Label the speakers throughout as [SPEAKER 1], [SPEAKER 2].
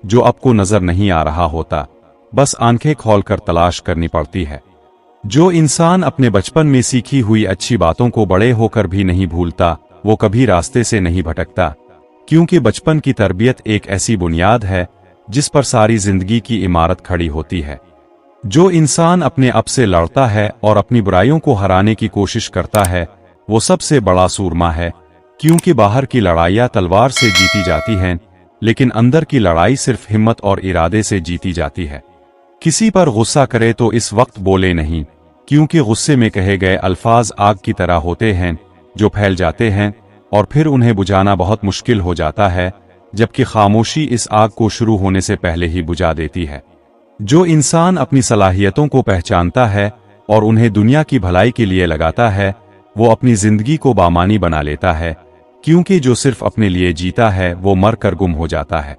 [SPEAKER 1] جو आपको नजर नहीं आ रहा होता, बस आंखें खोलकर तलाश करनी पड़ती है। जो इंसान अपने बचपन में सीखी हुई अच्छी बातों को बड़े होकर भी नहीं भूलता, वो कभी रास्ते से नहीं भटकता, क्योंकि बचपन की तरबियत एक ऐसी बुनियाद है जिस पर सारी जिंदगी की इमारत खड़ी होती है। जो इंसान अपने आप से लड़ता है और अपनी बुराइयों को हराने की कोशिश करता है, वो सबसे बड़ा सूरमा है, क्योंकि बाहर की लड़ाइयाँ तलवार से जीती जाती हैं, लेकिन अंदर की लड़ाई सिर्फ हिम्मत और इरादे से जीती जाती है। किसी पर गुस्सा करे तो इस वक्त बोले नहीं, क्योंकि गुस्से में कहे गए अल्फाज आग की तरह होते हैं जो फैल जाते हैं और फिर उन्हें बुझाना बहुत मुश्किल हो जाता है, जबकि खामोशी इस आग को शुरू होने से पहले ही बुझा देती है। जो इंसान अपनी सलाहियतों को पहचानता है और उन्हें दुनिया की भलाई के लिए लगाता है, वो अपनी जिंदगी को बामानी बना लेता है, क्योंकि जो सिर्फ अपने लिए जीता है वो मर कर गुम हो जाता है।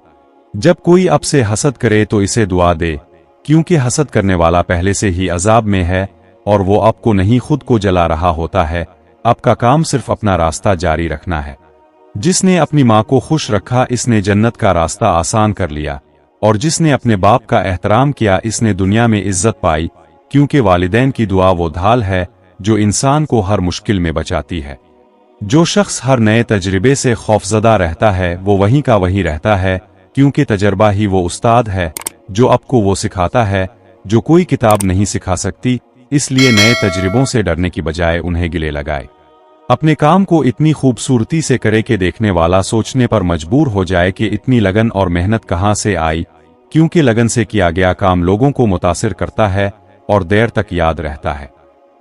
[SPEAKER 1] जब कोई आपसे हसद करे तो इसे दुआ दे, क्योंकि हसद करने वाला पहले से ही अजाब में है और वो आपको नहीं खुद को जला रहा होता है। आपका काम सिर्फ अपना रास्ता जारी रखना है। जिसने अपनी माँ को खुश रखा, इसने जन्नत का रास्ता आसान कर लिया, और जिसने अपने बाप का एहतराम किया, इसने दुनिया में इज्जत पाई, क्योंकि वालिदैन की दुआ वो ढाल है जो इंसान को हर मुश्किल में बचाती है। जो शख्स हर नए तजर्बे से खौफजदा रहता है, वो वहीं का वहीं रहता है, क्योंकि तजर्बा ही वो उस्ताद है जो आपको वो सिखाता है जो कोई किताब नहीं सिखा सकती। इसलिए नए तजर्बों से डरने की बजाय उन्हें गिले लगाए। अपने काम को इतनी खूबसूरती से करे कि देखने वाला सोचने पर मजबूर हो जाए कि इतनी लगन और मेहनत कहाँ से आई, क्योंकि लगन से किया गया काम लोगों को मुतासिर करता है और देर तक याद रहता है।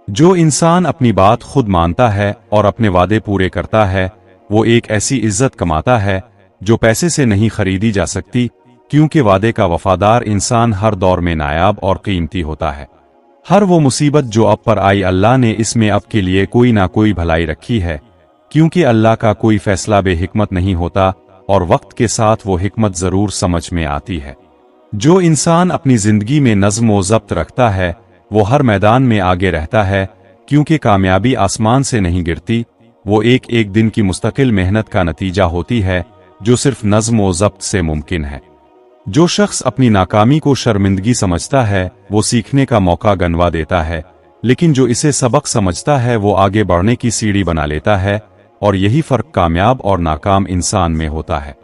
[SPEAKER 1] जो इंसान अपनी बात खुद मानता है और अपने वादे पूरे करता है, वो एक ऐसी इज्जत कमाता है जो पैसे से नहीं खरीदी जा सकती, क्योंकि वादे का वफादार इंसान हर दौर में नायाब और कीमती होता है। हर वो मुसीबत जो अब पर आई, अल्लाह ने इसमें अब के लिए कोई ना कोई भलाई रखी है, क्योंकि अल्लाह का कोई फैसला बेहिकमत नहीं होता और वक्त के साथ वो हिकमत जरूर समझ में आती है। जो इंसान अपनी जिंदगी में नज़्म व ज़ब्त रखता है, वो हर मैदान में आगे रहता है, क्योंकि कामयाबी आसमान से नहीं गिरती, वो एक एक दिन की मुस्तकिल मेहनत का नतीजा होती है जो सिर्फ नज़्म व ज़ब्त से मुमकिन है। जो शख्स अपनी नाकामी को शर्मिंदगी समझता है, वो सीखने का मौका गंवा देता है, लेकिन जो इसे सबक समझता है वो आगे बढ़ने की सीढ़ी बना लेता है, और यही फर्क कामयाब और नाकाम इंसान में होता है।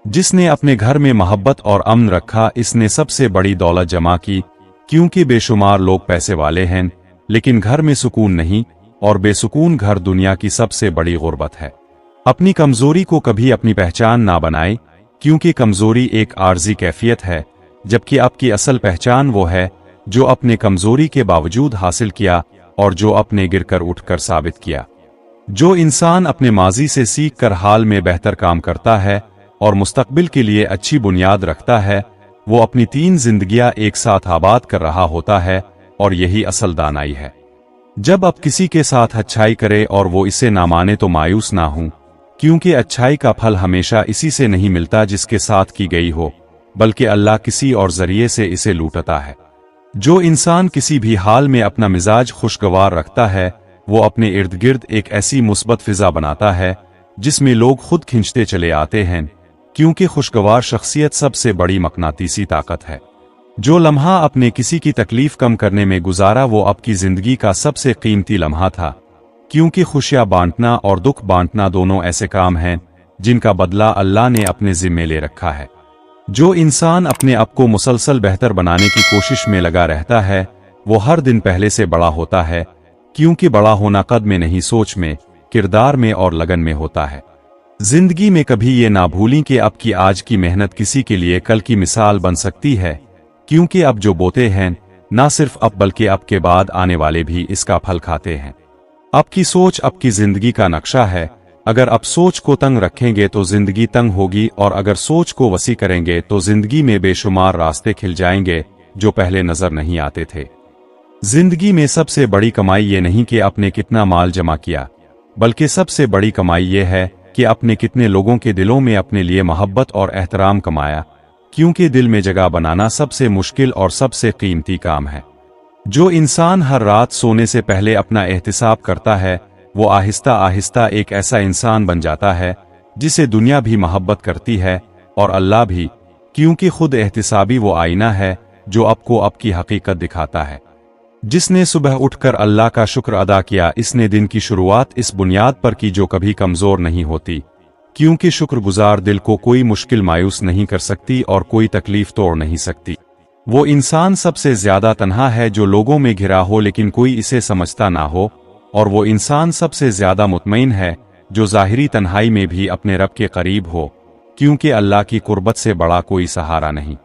[SPEAKER 1] जिसने अपने घर में मोहब्बत और अमन रखा, इसने सबसे बड़ी दौलत जमा की, क्योंकि बेशुमार लोग पैसे वाले हैं लेकिन घर में सुकून नहीं, और बेसुकून घर दुनिया की सबसे बड़ी गुर्बत है। अपनी कमजोरी को कभी अपनी पहचान ना बनाए, क्योंकि कमजोरी एक आर्जी कैफियत है, जबकि आपकी असल पहचान वो है जो अपने कमजोरी के बावजूद हासिल किया और जो अपने गिरकर उठकर साबित किया। जो इंसान अपने माजी से सीख कर हाल में बेहतर काम करता है और मुस्तकबिल के लिए अच्छी बुनियाद रखता है, वो अपनी 3 जिंदगियां एक साथ आबाद कर रहा होता है, और यही असल दानाई है। जब आप किसी के साथ अच्छाई करे और वो इसे ना माने तो मायूस ना हो, क्योंकि अच्छाई का फल हमेशा इसी से नहीं मिलता जिसके साथ की गई हो, बल्कि अल्लाह किसी और जरिए से इसे लूटता है। जो इंसान किसी भी हाल में अपना मिजाज खुशगवार रखता है, वो अपने इर्द गिर्द एक ऐसी मुस्बत फिजा बनाता है जिसमें लोग खुद खिंचते चले आते हैं, क्योंकि खुशगवार शख्सियत सबसे बड़ी मकनातीसी ताकत है। जो लम्हा अपने किसी की तकलीफ कम करने में गुजारा, वो आपकी जिंदगी का सबसे कीमती लम्हा था, क्योंकि खुशियां बांटना और दुख बांटना दोनों ऐसे काम हैं जिनका बदला अल्लाह ने अपने जिम्मे ले रखा है। जो इंसान अपने आप को मुसलसल बेहतर बनाने की कोशिश में लगा रहता है, वो हर दिन पहले से बड़ा होता है, क्योंकि बड़ा होना कद में नहीं, सोच में, किरदार में और लगन में होता है। जिंदगी में कभी ये ना भूलें कि आपकी आज की मेहनत किसी के लिए कल की मिसाल बन सकती है, क्योंकि आप जो बोते हैं, ना सिर्फ आप बल्कि आपके बाद आने वाले भी इसका फल खाते हैं। आपकी सोच आपकी जिंदगी का नक्शा है। अगर आप सोच को तंग रखेंगे तो जिंदगी तंग होगी, और अगर सोच को वसी करेंगे तो जिंदगी में बेशुमार रास्ते खिल जाएंगे जो पहले नजर नहीं आते थे। जिंदगी में सबसे बड़ी कमाई ये नहीं कि आपने कितना माल जमा किया, बल्कि सबसे बड़ी कमाई ये है कि आपने कितने लोगों के दिलों में अपने लिए मोहब्बत और एहतराम कमाया, क्योंकि दिल में जगह बनाना सबसे मुश्किल और सबसे कीमती काम है। जो इंसान हर रात सोने से पहले अपना एहतिसाब करता है, वो आहिस्ता आहिस्ता एक ऐसा इंसान बन जाता है जिसे दुनिया भी मोहब्बत करती है और अल्लाह भी, کیونکہ خود احتسابی وہ آئینہ ہے جو آپ کو آپ کی حقیقت دکھاتا ہے۔ جس نے صبح اٹھ کر اللہ کا شکر ادا کیا، اس نے دن کی شروعات اس بنیاد پر کی جو کبھی کمزور نہیں ہوتی، کیونکہ شکر گزار دل کو کوئی مشکل مایوس نہیں کر سکتی اور کوئی تکلیف توڑ نہیں سکتی۔ وہ انسان سب سے زیادہ تنہا ہے جو لوگوں میں گھرا ہو لیکن کوئی اسے سمجھتا نہ ہو، اور وہ انسان سب سے زیادہ مطمئن ہے جو ظاہری تنہائی میں بھی اپنے رب کے قریب ہو، کیونکہ اللہ کی قربت سے بڑا کوئی سہارا نہیں۔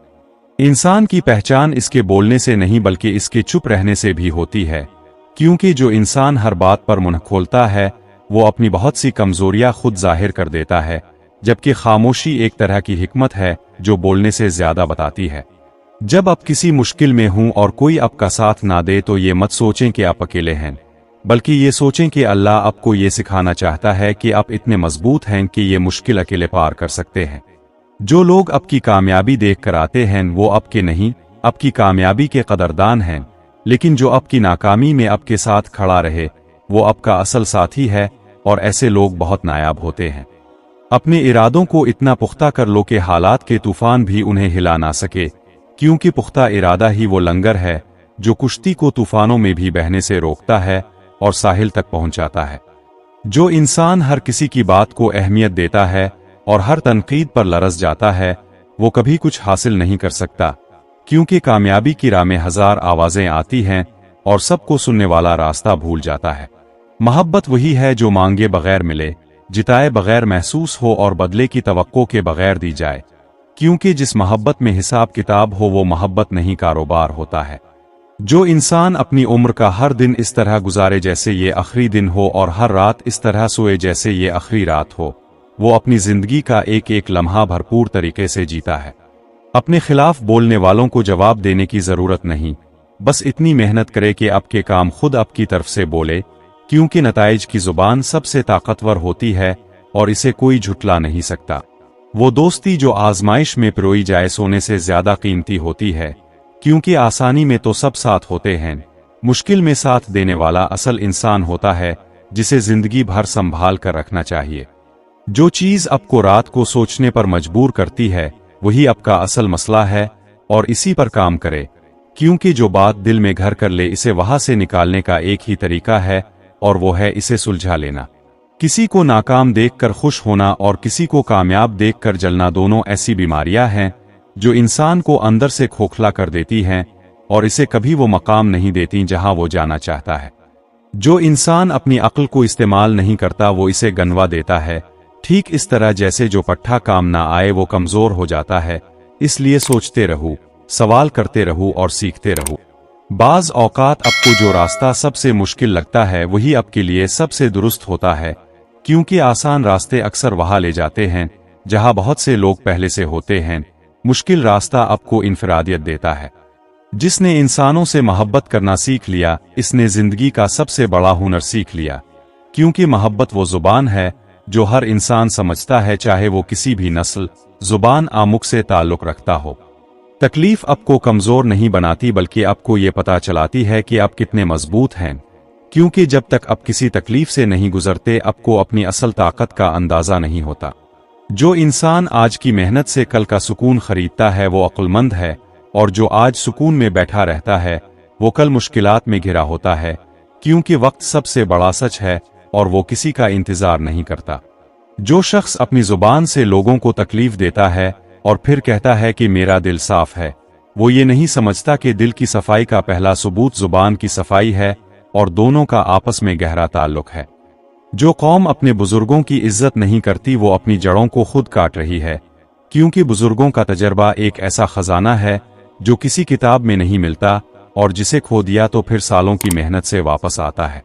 [SPEAKER 1] انسان کی پہچان اس کے بولنے سے نہیں بلکہ اس کے چپ رہنے سے بھی ہوتی ہے، کیونکہ جو انسان ہر بات پر منہ کھولتا ہے وہ اپنی بہت سی کمزوریاں خود ظاہر کر دیتا ہے، جبکہ خاموشی ایک طرح کی حکمت ہے جو بولنے سے زیادہ بتاتی ہے۔ جب آپ کسی مشکل میں ہوں اور کوئی آپ کا ساتھ نہ دے تو یہ مت سوچیں کہ آپ اکیلے ہیں، بلکہ یہ سوچیں کہ اللہ آپ کو یہ سکھانا چاہتا ہے کہ آپ اتنے مضبوط ہیں کہ یہ مشکل اکیلے پار کر سکتے ہیں۔ جو لوگ آپ کی کامیابی دیکھ کر آتے ہیں وہ آپ کے نہیں، آپ کی کامیابی کے قدردان ہیں، لیکن جو آپ کی ناکامی میں آپ کے ساتھ کھڑا رہے وہ آپ کا اصل ساتھی ہے، اور ایسے لوگ بہت نایاب ہوتے ہیں۔ اپنے ارادوں کو اتنا پختہ کر لو کہ حالات کے طوفان بھی انہیں ہلا نہ سکے، کیونکہ پختہ ارادہ ہی وہ لنگر ہے جو کشتی کو طوفانوں میں بھی بہنے سے روکتا ہے اور ساحل تک پہنچاتا ہے۔ جو انسان ہر کسی کی بات کو اہمیت دیتا ہے اور ہر تنقید پر لرز جاتا ہے وہ کبھی کچھ حاصل نہیں کر سکتا، کیونکہ کامیابی کی راہ میں ہزار آوازیں آتی ہیں اور سب کو سننے والا راستہ بھول جاتا ہے۔ محبت وہی ہے جو مانگے بغیر ملے، جتائے بغیر محسوس ہو اور بدلے کی توقع کے بغیر دی جائے، کیونکہ جس محبت میں حساب کتاب ہو وہ محبت نہیں کاروبار ہوتا ہے۔ جو انسان اپنی عمر کا ہر دن اس طرح گزارے جیسے یہ آخری دن ہو اور ہر رات اس طرح سوئے جیسے یہ آخری رات ہو، وہ اپنی زندگی کا ایک ایک لمحہ بھرپور طریقے سے جیتا ہے۔ اپنے خلاف بولنے والوں کو جواب دینے کی ضرورت نہیں، بس اتنی محنت کرے کہ آپ کے کام خود آپ کی طرف سے بولے، کیونکہ نتائج کی زبان سب سے طاقتور ہوتی ہے اور اسے کوئی جھٹلا نہیں سکتا۔ وہ دوستی جو آزمائش میں پروئی جائے سونے سے زیادہ قیمتی ہوتی ہے، کیونکہ آسانی میں تو سب ساتھ ہوتے ہیں، مشکل میں ساتھ دینے والا اصل انسان ہوتا ہے جسے زندگی بھر سنبھال کر رکھنا چاہیے۔ جو چیز آپ کو رات کو سوچنے پر مجبور کرتی ہے وہی آپ کا اصل مسئلہ ہے، اور اسی پر کام کرے، کیونکہ جو بات دل میں گھر کر لے اسے وہاں سے نکالنے کا ایک ہی طریقہ ہے اور وہ ہے اسے سلجھا لینا۔ کسی کو ناکام دیکھ کر خوش ہونا اور کسی کو کامیاب دیکھ کر جلنا دونوں ایسی بیماریاں ہیں جو انسان کو اندر سے کھوکھلا کر دیتی ہیں اور اسے کبھی وہ مقام نہیں دیتی جہاں وہ جانا چاہتا ہے۔ جو انسان اپنی عقل کو استعمال نہیں کرتا وہ اسے گنوا دیتا ہے، ٹھیک اس طرح جیسے جو پٹھا کام نہ آئے وہ کمزور ہو جاتا ہے۔ اس لیے سوچتے رہو، سوال کرتے رہو اور سیکھتے رہو۔ بعض اوقات آپ کو جو راستہ سب سے مشکل لگتا ہے وہی آپ کے لیے سب سے درست ہوتا ہے، کیونکہ آسان راستے اکثر وہاں لے جاتے ہیں جہاں بہت سے لوگ پہلے سے ہوتے ہیں۔ مشکل راستہ آپ کو انفرادیت دیتا ہے۔ جس نے انسانوں سے محبت کرنا سیکھ لیا اس نے زندگی کا سب سے بڑا ہنر سیکھ لیا، کیونکہ محبت وہ زبان ہے جو ہر انسان سمجھتا ہے، چاہے وہ کسی بھی نسل، زبان آموک سے تعلق رکھتا ہو۔ تکلیف آپ کو کمزور نہیں بناتی بلکہ آپ کو یہ پتا چلاتی ہے کہ آپ کتنے مضبوط ہیں، کیونکہ جب تک آپ کسی تکلیف سے نہیں گزرتے آپ کو اپنی اصل طاقت کا اندازہ نہیں ہوتا۔ جو انسان آج کی محنت سے کل کا سکون خریدتا ہے وہ عقل مند ہے، اور جو آج سکون میں بیٹھا رہتا ہے وہ کل مشکلات میں گھرا ہوتا ہے، کیونکہ وقت سب سے بڑا سچ ہے اور وہ کسی کا انتظار نہیں کرتا۔ جو شخص اپنی زبان سے لوگوں کو تکلیف دیتا ہے اور پھر کہتا ہے کہ میرا دل صاف ہے، وہ یہ نہیں سمجھتا کہ دل کی صفائی کا پہلا ثبوت زبان کی صفائی ہے اور دونوں کا آپس میں گہرا تعلق ہے۔ جو قوم اپنے بزرگوں کی عزت نہیں کرتی وہ اپنی جڑوں کو خود کاٹ رہی ہے، کیونکہ بزرگوں کا تجربہ ایک ایسا خزانہ ہے جو کسی کتاب میں نہیں ملتا اور جسے کھو دیا تو پھر سالوں کی محنت سے واپس آتا ہے۔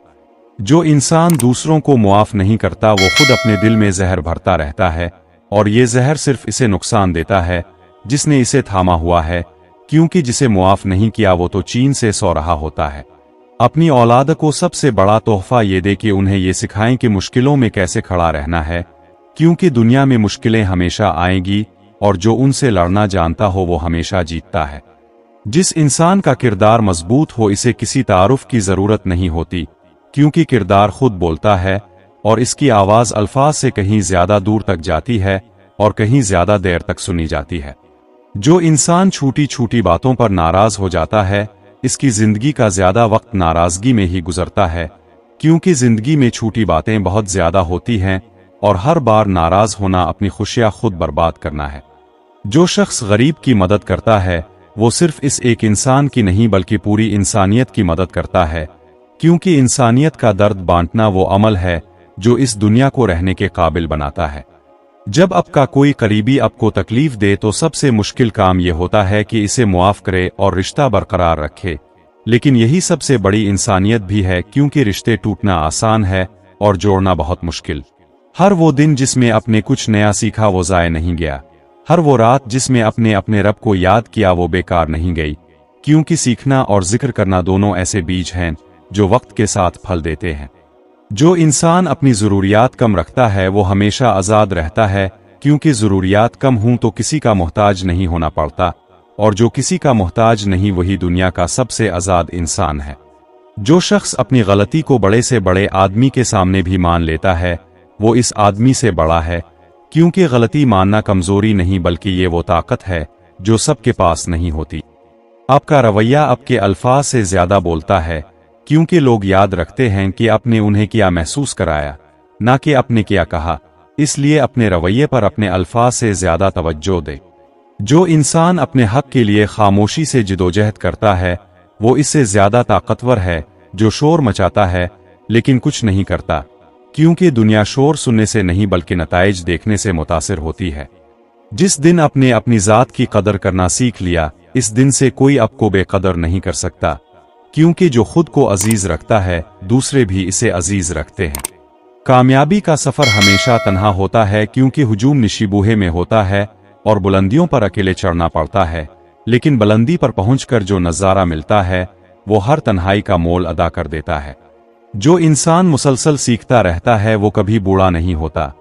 [SPEAKER 1] جو انسان دوسروں کو معاف نہیں کرتا وہ خود اپنے دل میں زہر بھرتا رہتا ہے، اور یہ زہر صرف اسے نقصان دیتا ہے جس نے اسے تھاما ہوا ہے، کیونکہ جسے معاف نہیں کیا وہ تو چین سے سو رہا ہوتا ہے۔ اپنی اولاد کو سب سے بڑا تحفہ یہ دے کہ انہیں یہ سکھائیں کہ مشکلوں میں کیسے کھڑا رہنا ہے، کیونکہ دنیا میں مشکلیں ہمیشہ آئیں گی اور جو ان سے لڑنا جانتا ہو وہ ہمیشہ جیتتا ہے۔ جس انسان کا کردار مضبوط ہو اسے کسی تعارف کی ضرورت نہیں ہوتی، کیونکہ کردار خود بولتا ہے اور اس کی آواز الفاظ سے کہیں زیادہ دور تک جاتی ہے اور کہیں زیادہ دیر تک سنی جاتی ہے۔ जो इंसान छोटी छोटी बातों पर नाराज हो जाता है, इसकी जिंदगी का ज्यादा वक्त नाराजगी में ही गुजरता है, क्योंकि जिंदगी में छोटी बातें बहुत ज्यादा होती हैं और हर बार नाराज होना अपनी खुशियां खुद बर्बाद करना है। जो शख्स गरीब की मदद करता है वो सिर्फ इस एक इंसान की नहीं बल्कि पूरी इंसानियत की मदद करता है, क्योंकि इंसानियत का दर्द बांटना वो अमल है जो इस दुनिया को रहने के काबिल बनाता है। जब आपका कोई करीबी आपको तकलीफ दे तो सबसे मुश्किल काम ये होता है कि इसे मुआफ करे और रिश्ता बरकरार रखे, लेकिन यही सबसे बड़ी इंसानियत भी है, क्योंकि रिश्ते टूटना आसान है और जोड़ना बहुत मुश्किल। हर वो दिन जिसमें आपने कुछ नया सीखा वो ज़ाया नहीं गया, हर वो रात जिसमें आपने अपने रब को याद किया वो बेकार नहीं गई, क्योंकि सीखना और जिक्र करना दोनों ऐसे बीज हैं जो वक्त के साथ फल देते हैं। जो इंसान अपनी ज़रूरियात कम रखता है वो हमेशा आज़ाद रहता है, क्योंकि ज़रूरियात कम हों तो किसी का मोहताज नहीं होना पड़ता, और जो किसी का मोहताज नहीं वही दुनिया का सबसे आज़ाद इंसान है। जो शख्स अपनी गलती को बड़े से बड़े आदमी के सामने भी मान लेता है वो इस आदमी से बड़ा है, क्योंकि गलती मानना कमज़ोरी नहीं बल्कि ये वो ताकत है जो सबके पास नहीं होती। आपका रवैया आपके अल्फाज से ज़्यादा बोलता है, क्योंकि लोग याद रखते हैं कि आपने उन्हें क्या महसूस कराया, ना कि आपने क्या कहा, इसलिए अपने रवैये पर अपने अल्फाज से ज़्यादा तवज्जो दे। जो इंसान अपने हक के लिए खामोशी से जिदोजहद करता है वो इससे ज़्यादा ताकतवर है जो शोर मचाता है लेकिन कुछ नहीं करता, क्योंकि दुनिया शोर सुनने से नहीं बल्कि नताइज देखने से मुतासिर होती है। जिस दिन आपने अपनी ज़ात की कदर करना सीख लिया, इस दिन से कोई आपको बेकदर नहीं कर सकता, क्योंकि जो खुद को अजीज रखता है दूसरे भी इसे अजीज रखते हैं। कामयाबी का सफर हमेशा तन्हा होता है, क्योंकि हुजूम निशिबूहे में होता है और बुलंदियों पर अकेले चढ़ना पड़ता है, लेकिन बुलंदी पर पहुंचकर जो नज़ारा मिलता है वो हर तन्हाई का मोल अदा कर देता है। जो इंसान मुसलसल सीखता रहता है वो कभी बूढ़ा नहीं होता,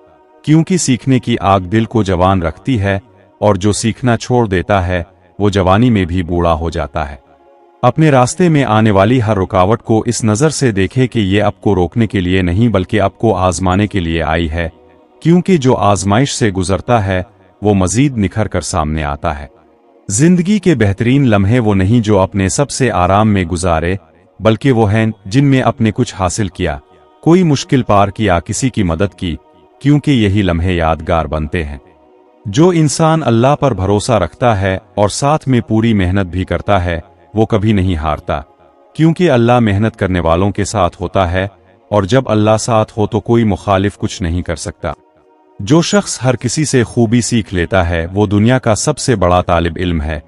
[SPEAKER 1] क्योंकि सीखने की आग दिल को जवान रखती है, और जो सीखना छोड़ देता है वो जवानी में भी बूढ़ा हो जाता है। अपने रास्ते में आने वाली हर रुकावट को इस नज़र से देखे कि ये आपको रोकने के लिए नहीं बल्कि आपको आजमाने के लिए आई है, क्योंकि जो आजमाइश से गुजरता है वो मजीद निखर कर सामने आता है। जिंदगी के बेहतरीन लम्हे वो नहीं जो अपने सबसे आराम में गुजारे, बल्कि वो हैं जिनमें अपने कुछ हासिल किया, कोई मुश्किल पार किया, किसी की मदद की, क्योंकि यही लम्हे यादगार बनते हैं। जो इंसान अल्लाह पर भरोसा रखता है और साथ में पूरी मेहनत भी करता है वो कभी नहीं हारता, क्योंकि अल्लाह मेहनत करने वालों के साथ होता है, और जब अल्लाह साथ हो तो कोई मुखालिफ कुछ नहीं कर सकता। जो शख्स हर किसी से खूबी सीख लेता है वो दुनिया का सबसे बड़ा तालिब इल्म है,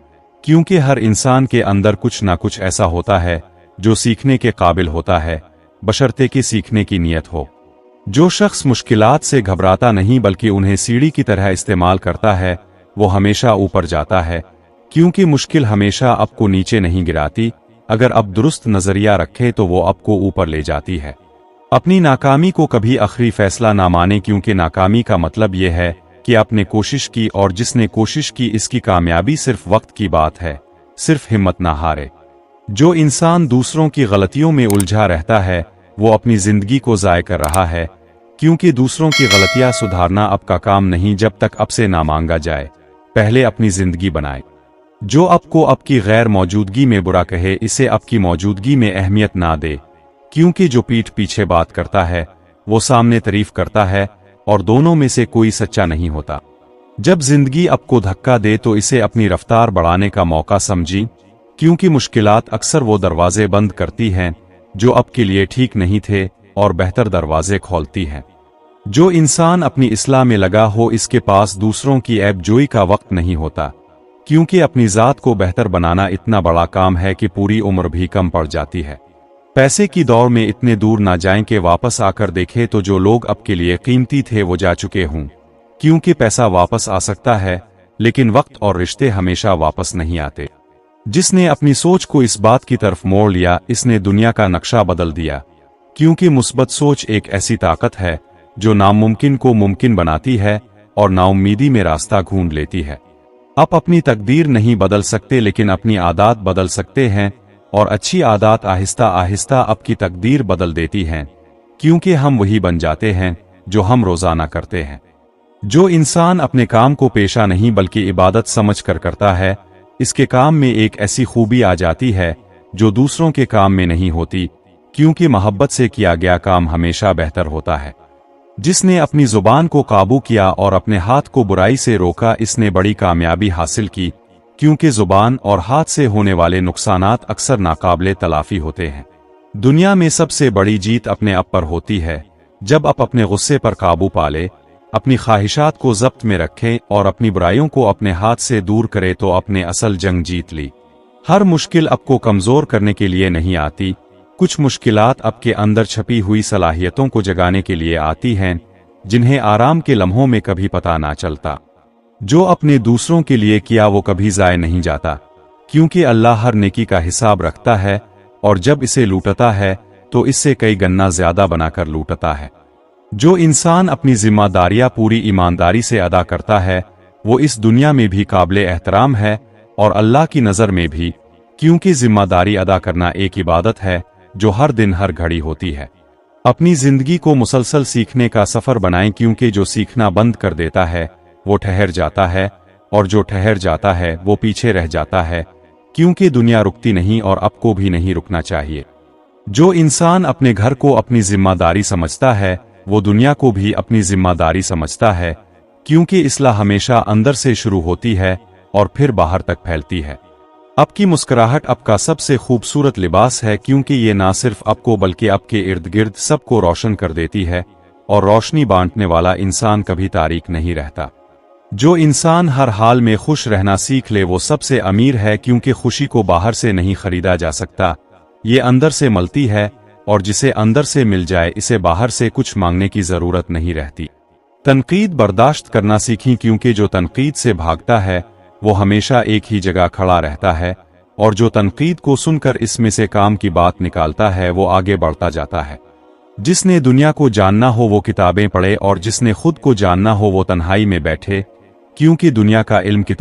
[SPEAKER 1] क्योंकि हर इंसान के अंदर कुछ ना कुछ ऐसा होता है जो सीखने के काबिल होता है, बशर्ते कि सीखने की नीयत हो। जो शख्स मुश्किलात से घबराता नहीं बल्कि उन्हें सीढ़ी की तरह इस्तेमाल करता है वो हमेशा ऊपर जाता है, क्योंकि मुश्किल हमेशा आपको नीचे नहीं गिराती, अगर आप दुरुस्त नजरिया रखें तो वो आपको ऊपर ले जाती है। अपनी नाकामी को कभी आखिरी फैसला ना माने, क्योंकि नाकामी का मतलब यह है कि आपने कोशिश की और जिसने कोशिश की इसकी कामयाबी सिर्फ वक्त की बात है, सिर्फ हिम्मत ना हारे। जो इंसान दूसरों की गलतियों में उलझा रहता है वो अपनी जिंदगी को ज़ाय कर रहा है, क्योंकि दूसरों की गलतियां सुधारना आपका काम नहीं जब तक आपसे ना मांगा जाए, पहले अपनी जिंदगी बनाए। जो आपको आपकी गैर मौजूदगी में बुरा कहे इसे आपकी मौजूदगी में अहमियत ना दे, क्योंकि जो पीठ पीछे बात करता है वो सामने तारीफ करता है, और दोनों में से कोई सच्चा नहीं होता। जब जिंदगी आपको धक्का दे तो इसे अपनी रफ्तार बढ़ाने का मौका समझी, क्योंकि मुश्किलात अक्सर वो दरवाजे बंद करती हैं जो आपके लिए ठीक नहीं थे और बेहतर दरवाजे खोलती हैं। जो इंसान अपनी इस्लाह में लगा हो इसके पास दूसरों की ऐब जोई का वक्त नहीं होता, क्योंकि अपनी ज़ात को बेहतर बनाना इतना बड़ा काम है कि पूरी उम्र भी कम पड़ जाती है। पैसे की दौड़ में इतने दूर ना जाएं कि वापस आकर देखें तो जो लोग आपके लिए कीमती थे वो जा चुके हों, क्योंकि पैसा वापस आ सकता है लेकिन वक्त और रिश्ते हमेशा वापस नहीं आते। जिसने अपनी सोच को इस बात की तरफ मोड़ लिया इसने दुनिया का नक्शा बदल दिया, क्योंकि मुस्बत सोच एक ऐसी ताकत है जो नामुमकिन को मुमकिन बनाती है और नाउम्मीदी में रास्ता ढूंढ लेती है। आप अपनी तकदीर नहीं बदल सकते लेकिन अपनी आदत बदल सकते हैं, और अच्छी आदत आहिस्ता आहिस्ता आपकी तकदीर बदल देती हैं, क्योंकि हम वही बन जाते हैं जो हम रोजाना करते हैं। जो इंसान अपने काम को पेशा नहीं बल्कि इबादत समझकर करता है, इसके काम में एक ऐसी खूबी आ जाती है जो दूसरों के काम में नहीं होती, क्योंकि मोहब्बत से किया गया काम हमेशा बेहतर होता है। जिसने अपनी जुबान को काबू किया और अपने हाथ को बुराई से रोका, इसने बड़ी कामयाबी हासिल की, क्योंकि जुबान और हाथ से होने वाले नुकसानात अक्सर नाकाबिले तलाफी होते हैं। दुनिया में सबसे बड़ी जीत अपने आप पर होती है। जब आप अपने गुस्से पर काबू पा ले, अपनी ख्वाहिशात को जब्त में रखें और अपनी बुराइयों को अपने हाथ से दूर करें, तो अपने असल जंग जीत ली। हर मुश्किल आपको कमजोर करने के लिए नहीं आती, कुछ मुश्किलात आपके अंदर छपी हुई सलाहियतों को जगाने के लिए आती हैं, जिन्हें आराम के लम्हों में कभी पता ना चलता। जो अपने दूसरों के लिए किया वो कभी ज़ाय नहीं जाता, क्योंकि अल्लाह हर नेकी का हिसाब रखता है, और जब इसे लूटता है तो इससे कई गन्ना ज्यादा बनाकर लूटता है। जो इंसान अपनी जिम्मेदारियां पूरी ईमानदारी से अदा करता है, वो इस दुनिया में भी काबिले एहतराम है और अल्लाह की नज़र में भी, क्योंकि जिम्मेदारी अदा करना एक इबादत है जो हर दिन हर घड़ी होती है। अपनी जिंदगी को मुसलसल सीखने का सफर बनाएं, क्योंकि जो सीखना बंद कर देता है वो ठहर जाता है, और जो ठहर जाता है वो पीछे रह जाता है, क्योंकि दुनिया रुकती नहीं और आपको भी नहीं रुकना चाहिए। जो इंसान अपने घर को अपनी जिम्मेदारी समझता है, वो दुनिया को भी अपनी जिम्मेदारी समझता है, क्योंकि इस्लाह हमेशा अंदर से शुरू होती है और फिर बाहर तक फैलती है। आपकी मुस्कुराहट आपका सबसे खूबसूरत लिबास है, क्योंकि ये ना सिर्फ आपको बल्कि आपके इर्द गिर्द सबको रोशन कर देती है, और रोशनी बांटने वाला इंसान कभी तारीक नहीं रहता। जो इंसान हर हाल में खुश रहना सीख ले वो सबसे अमीर है, क्योंकि खुशी को बाहर से नहीं खरीदा जा सकता, ये अंदर से मिलती है, और जिसे अंदर से मिल जाए इसे बाहर से कुछ मांगने की जरूरत नहीं रहती। तनकीद बर्दाश्त करना सीखें, क्योंकि जो तनकीद से भागता है वो हमेशा एक ही जगह खड़ा रहता है, और जो तनकीद को सुनकर इसमें से काम की बात निकालता है वो आगे बढ़ता जाता है। जिसने दुनिया को जानना हो वो किताबें पढ़े, और जिसने खुद को जानना हो वो तन्हाई में बैठे, क्योंकि दुनिया का इल्म किताब